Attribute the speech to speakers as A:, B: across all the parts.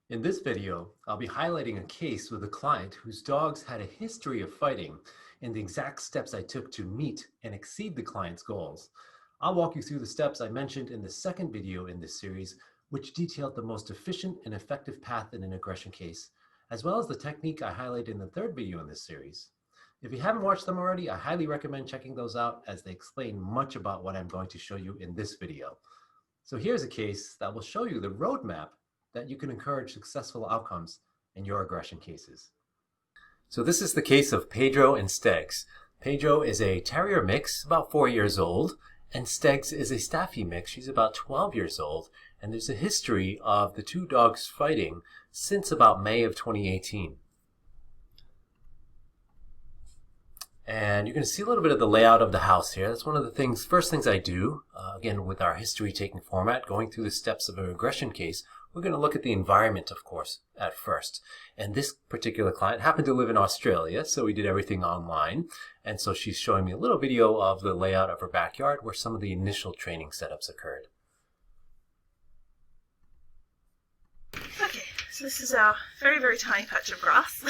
A: In this video, I'll be highlighting a case with a client whose dogs had a history of fighting and the exact steps I took to meet and exceed the client's goals. I'll walk you through the steps I mentioned in the second video in this series, which detailed the most efficient and effective path in an aggression case, as well as the technique I highlighted in the third video in this series. If you haven't watched them already, I highly recommend checking those out as they explain much about what I'm going to show you in this video. So here's a case that will show you the roadmap that you can encourage successful outcomes in your aggression cases. So this is the case of Pedro and Stegs. Pedro is a terrier mix, about 4 years old, and Stegs is a Staffy mix. She's about 12 years old, and there's a history of the two dogs fighting since about May of 2018. And you're going to see a little bit of the layout of the house here. That's one of the first things I do, again, with our history-taking format, going through the steps of an aggression case. We're going to look at the environment, of course, at first. And this particular client happened to live in Australia, so we did everything online. And so she's showing me a little video of the layout of her backyard where some of the initial training setups occurred.
B: Okay, so this is our very, very tiny patch of grass.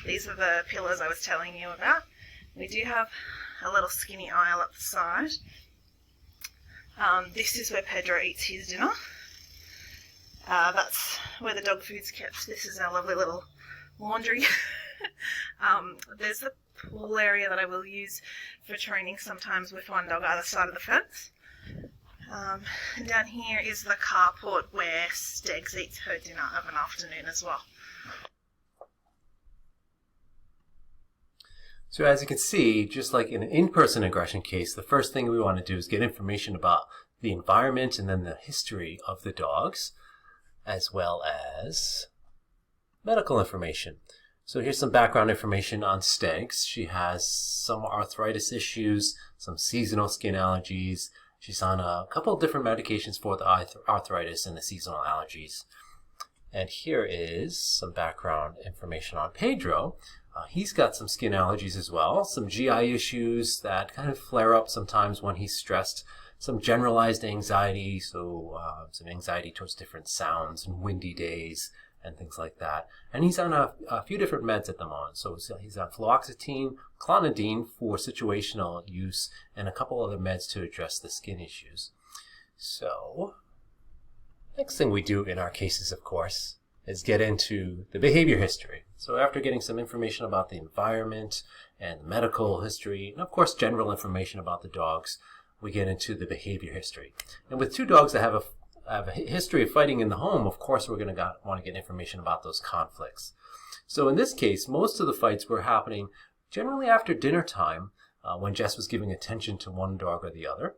B: These are the pillars I was telling you about. We do have a little skinny aisle up the side. This is where Pedro eats his dinner. That's where the dog food's kept. This is our lovely little laundry. There's the pool area that I will use for training sometimes with one dog either side of the fence. And down here is the carport where Stegs eats her dinner of an afternoon as well.
A: So as you can see, just like in an in-person aggression case, the first thing we want to do is get information about the environment and then the history of the dogs, as well as medical information. So here's some background information on Stegs. She has some arthritis issues, some seasonal skin allergies. She's on a couple of different medications for the arthritis and the seasonal allergies. And here is some background information on Pedro. He's got some skin allergies as well, some GI issues that kind of flare up sometimes when he's stressed, some generalized anxiety, so some anxiety towards different sounds and windy days and things like that. And he's on a few different meds at the moment. So he's on fluoxetine, clonidine for situational use, and a couple other meds to address the skin issues. So next thing we do in our cases, of course, is get into the behavior history. So after getting some information about the environment and medical history, and of course general information about the dogs, we get into the behavior history. And with two dogs that have a history of fighting in the home, of course we're going to want to get information about those conflicts. So in this case, most of the fights were happening generally after dinner time, when Jess was giving attention to one dog or the other.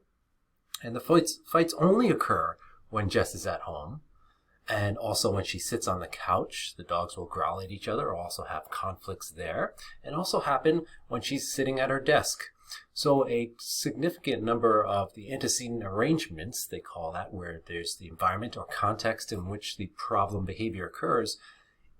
A: And the fights only occur when Jess is at home. And also when she sits on the couch, the dogs will growl at each other or also have conflicts there, and also happen when she's sitting at her desk. So a significant number of the antecedent arrangements, they call that, where there's the environment or context in which the problem behavior occurs,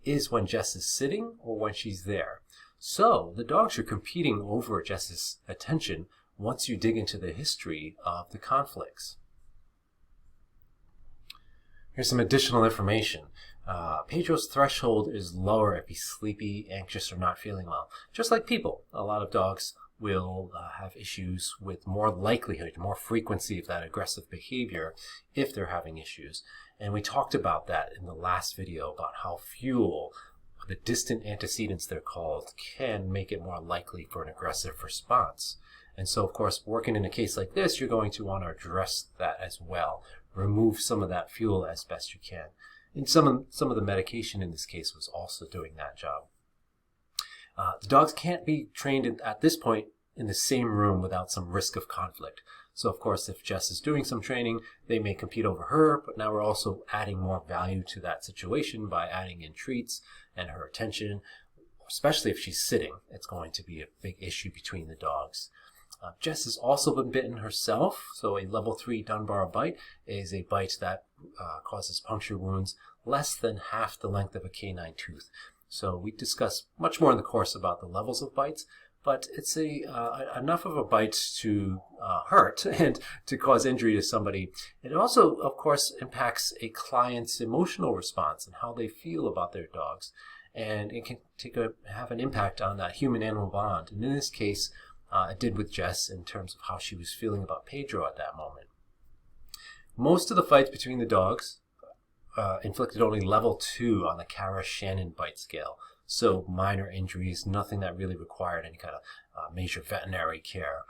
A: is when Jess is sitting or when she's there. So the dogs are competing over Jess's attention once you dig into the history of the conflicts. Here's some additional information. Pedro's threshold is lower if he's sleepy, anxious, or not feeling well. Just like people, a lot of dogs will have issues with more likelihood, more frequency of that aggressive behavior if they're having issues. And we talked about that in the last video about how fuel, the distant antecedents they're called, can make it more likely for an aggressive response. And so, of course, working in a case like this, you're going to want to address that as well. Remove some of that fuel as best you can. And some of the medication in this case was also doing that job. The dogs can't be trained at this point in the same room without some risk of conflict. So, of course, if Jess is doing some training, they may compete over her, but now we're also adding more value to that situation by adding in treats and her attention, especially if she's sitting. It's going to be a big issue between the dogs. Jess has also been bitten herself, so a level 3 Dunbar bite is a bite that causes puncture wounds less than half the length of a canine tooth. So we discuss much more in the course about the levels of bites, but it's enough of a bite to hurt and to cause injury to somebody. It also, of course, impacts a client's emotional response and how they feel about their dogs. And it can have an impact on that human-animal bond. And in this case, it did with Jess in terms of how she was feeling about Pedro at that moment. Most of the fights between the dogs inflicted only level 2 on the Kara-Shannon bite scale. So minor injuries, nothing that really required any kind of major veterinary care.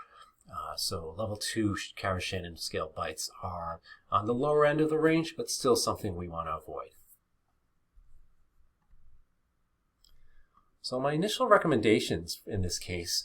A: So level 2 Kara-Shannon scale bites are on the lower end of the range, but still something we want to avoid. So my initial recommendations in this case,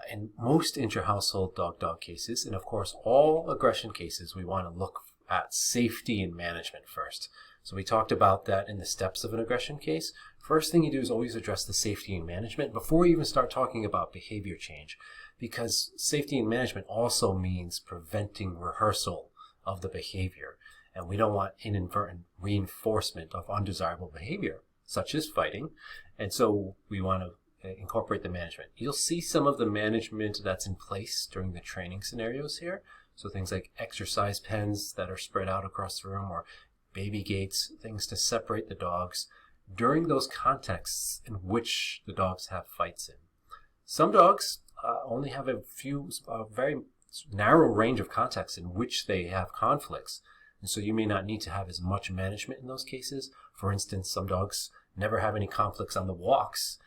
A: in most intra-household dog-dog cases, and of course all aggression cases, we want to look at safety and management first. So we talked about that in the steps of an aggression case. First thing you do is always address the safety and management before you even start talking about behavior change, because safety and management also means preventing rehearsal of the behavior. And we don't want inadvertent reinforcement of undesirable behavior, such as fighting. And so we want to incorporate the management. You'll see some of the management that's in place during the training scenarios here. So things like exercise pens that are spread out across the room, or baby gates, things to separate the dogs during those contexts in which the dogs have fights in. Some dogs only have a very narrow range of contexts in which they have conflicts. And so you may not need to have as much management in those cases. For instance, some dogs never have any conflicts on the walks,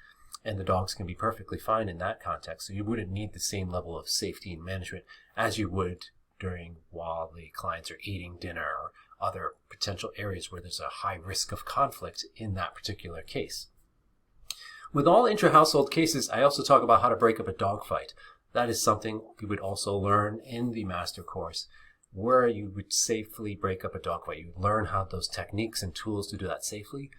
A: and the dogs can be perfectly fine in that context. So you wouldn't need the same level of safety and management as you would while the clients are eating dinner or other potential areas where there's a high risk of conflict in that particular case. With all intra-household cases, I also talk about how to break up a dog fight. That is something we would also learn in the master course, where you would safely break up a dog fight. You would learn how those techniques and tools to do that safely.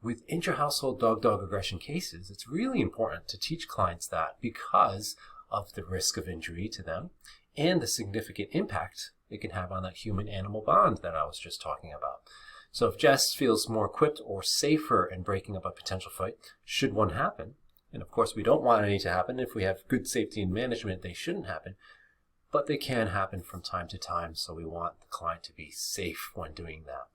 A: With intra-household dog-dog aggression cases, it's really important to teach clients that because of the risk of injury to them and the significant impact it can have on that human-animal bond that I was just talking about. So if Jess feels more equipped or safer in breaking up a potential fight, should one happen, and of course we don't want any to happen. If we have good safety and management, they shouldn't happen, but they can happen from time to time, so we want the client to be safe when doing that.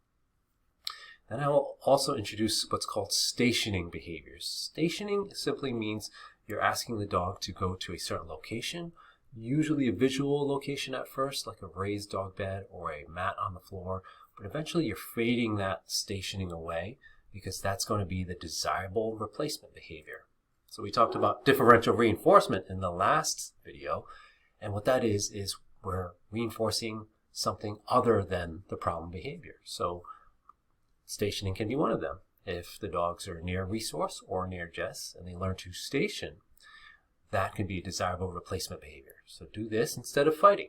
A: Then I will also introduce what's called stationing behaviors. Stationing simply means you're asking the dog to go to a certain location, usually a visual location at first, like a raised dog bed or a mat on the floor, but eventually you're fading that stationing away because that's going to be the desirable replacement behavior. So we talked about differential reinforcement in the last video, and what that is we're reinforcing something other than the problem behavior. So stationing can be one of them. If the dogs are near a resource or near Jess and they learn to station, that can be a desirable replacement behavior. So do this instead of fighting.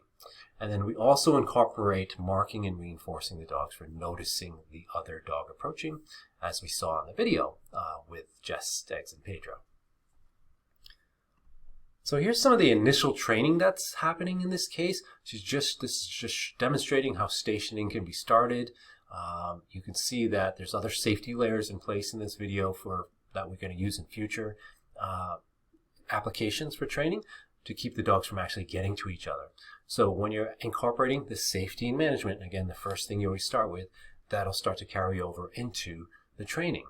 A: And then we also incorporate marking and reinforcing the dogs for noticing the other dog approaching, as we saw in the video with Jess, Stegs, and Pedro. So here's some of the initial training that's happening in this case. This is just demonstrating how stationing can be started. You can see that there's other safety layers in place in this video that we're going to use in future applications for training to keep the dogs from actually getting to each other. So when you're incorporating the safety and management, again, the first thing you always start with, that'll start to carry over into the training.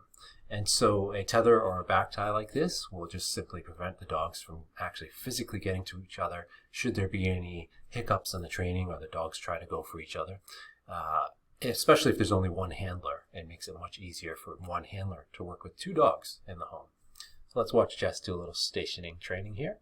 A: And so a tether or a back tie like this will just simply prevent the dogs from actually physically getting to each other should there be any hiccups in the training or the dogs try to go for each other. Especially if there's only one handler. It makes it much easier for one handler to work with two dogs in the home. So let's watch Jess do a little stationing training here.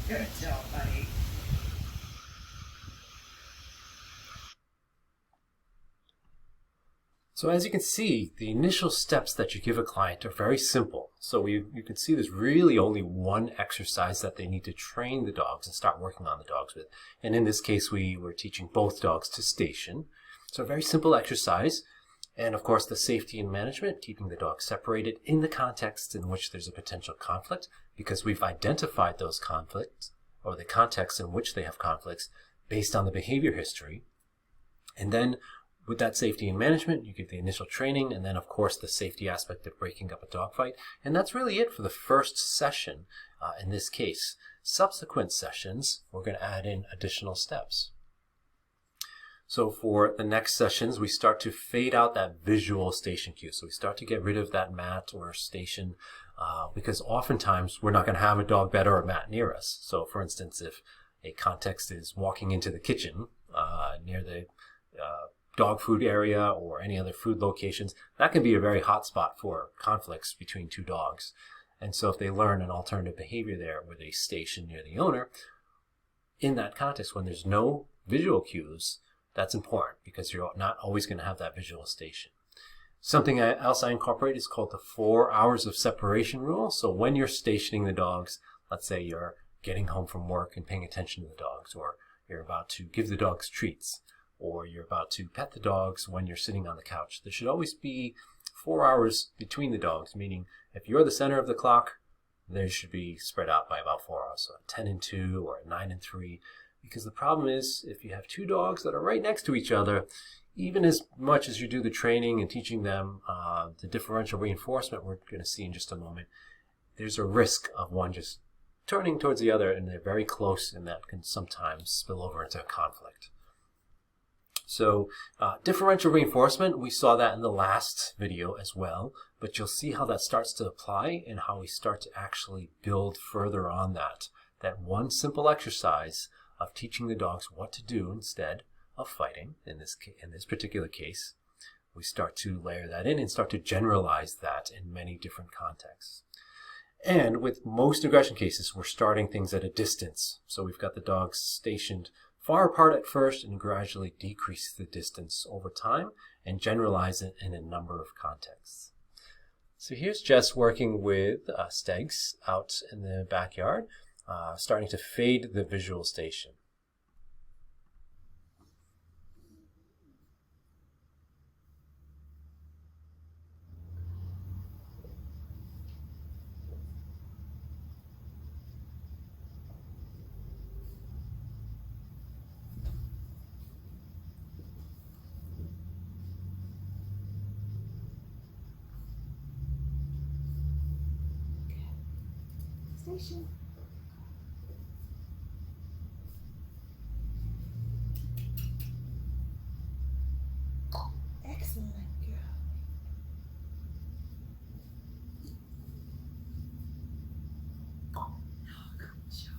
B: Good job, buddy.
A: So as you can see, the initial steps that you give a client are very simple. So you can see there's really only one exercise that they need to train the dogs and start working on the dogs with. And in this case, we were teaching both dogs to station. So a very simple exercise. And of course, the safety and management, keeping the dogs separated in the context in which there's a potential conflict, because we've identified those conflicts or the context in which they have conflicts based on the behavior history. And then with that safety and management, you give the initial training, and then, of course, the safety aspect of breaking up a dogfight. And that's really it for the first session in this case. Subsequent sessions, we're going to add in additional steps. So for the next sessions, we start to fade out that visual station cue. So we start to get rid of that mat or station because oftentimes we're not going to have a dog bed or a mat near us. So for instance, if a context is walking into the kitchen near the dog food area or any other food locations, that can be a very hot spot for conflicts between two dogs. And so if they learn an alternative behavior there where they station near the owner, in that context when there's no visual cues, that's important because you're not always going to have that visual station. Something else I incorporate is called the 4 hours of separation rule. So when you're stationing the dogs, let's say you're getting home from work and paying attention to the dogs, or you're about to give the dogs treats, or you're about to pet the dogs when you're sitting on the couch. There should always be 4 hours between the dogs, meaning if you're the center of the clock, they should be spread out by about 4 hours, so 10 and 2 or 9 and 3. Because the problem is, if you have two dogs that are right next to each other, even as much as you do the training and teaching them the differential reinforcement we're going to see in just a moment, there's a risk of one just turning towards the other, and they're very close, and that can sometimes spill over into a conflict. So differential reinforcement, we saw that in the last video as well, but you'll see how that starts to apply and how we start to actually build further on that. That one simple exercise of teaching the dogs what to do instead of fighting, in this particular case, we start to layer that in and start to generalize that in many different contexts. And with most aggression cases, we're starting things at a distance. So we've got the dogs stationed far apart at first and gradually decrease the distance over time and generalize it in a number of contexts. So here's Jess working with Stegs out in the backyard, starting to fade the visual station.
B: Station. Excellent girl. Oh, good job.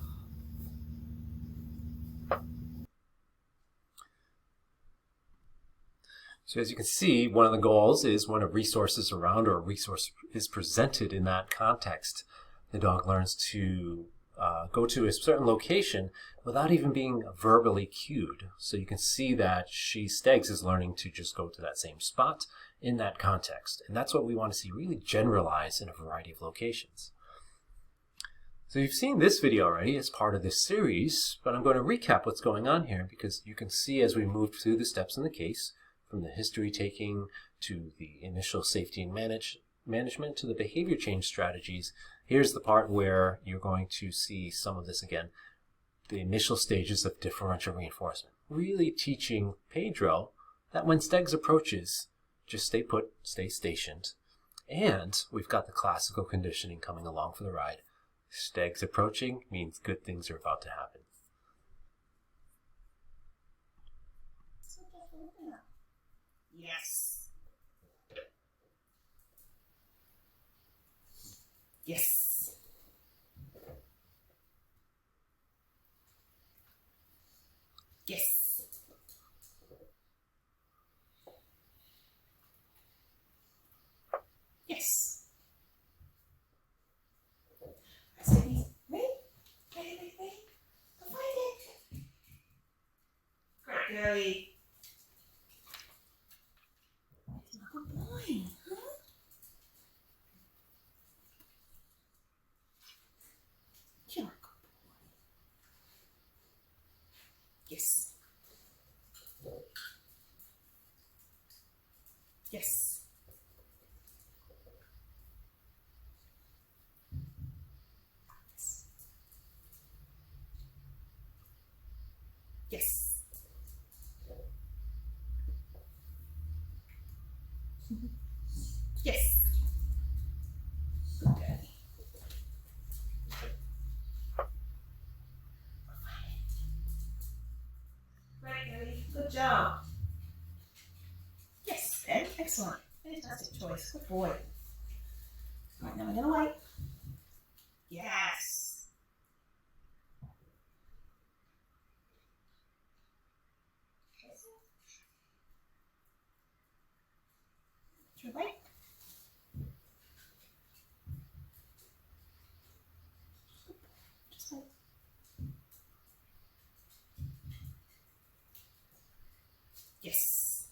A: So as you can see, one of the goals is when a resource is around or a resource is presented in that context, the dog learns to go to a certain location without even being verbally cued. So you can see that Stegs is learning to just go to that same spot in that context. And that's what we want to see really generalize in a variety of locations. So you've seen this video already as part of this series, but I'm going to recap what's going on here because you can see as we move through the steps in the case, from the history taking to the initial safety and management to the behavior change strategies. Here's the part where you're going to see some of this again, the initial stages of differential reinforcement. Really teaching Pedro that when Stegs approaches, just stay put, stay stationed. And we've got the classical conditioning coming along for the ride. Stegs approaching means good things are about to happen.
B: Yes. Yes. Yes. Yes. I said, wait. girly. He's a good boy, huh? You're a good boy. Yes. Yes. Yes. Yes. Good girlie. Great, girlie. Good job. Yes, Ben. Excellent. Fantastic choice. Good boy. Right, now we're going to wait. Yes. Should we wait? Just wait. Yes.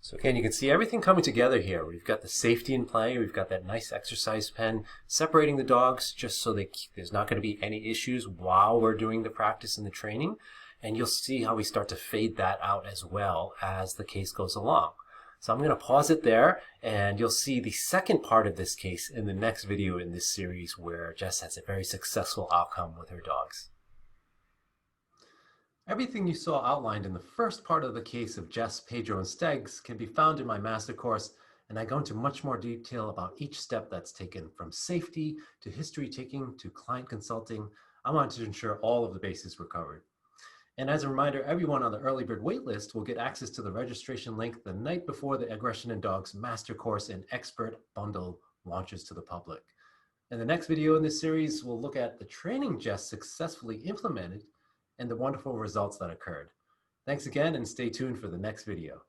A: So again, you can see everything coming together here. We've got the safety in play. We've got that nice exercise pen separating the dogs just so there's not going to be any issues while we're doing the practice and the training. And you'll see how we start to fade that out as well as the case goes along. So I'm going to pause it there, and you'll see the second part of this case in the next video in this series where Jess has a very successful outcome with her dogs. Everything you saw outlined in the first part of the case of Jess, Pedro, and Stegs can be found in my master course, and I go into much more detail about each step that's taken, from safety to history taking to client consulting. I wanted to ensure all of the bases were covered. And as a reminder, everyone on the early bird waitlist will get access to the registration link the night before the Aggression in Dogs master course and expert bundle launches to the public. In the next video in this series, we'll look at the training Jess successfully implemented and the wonderful results that occurred. Thanks again, and stay tuned for the next video.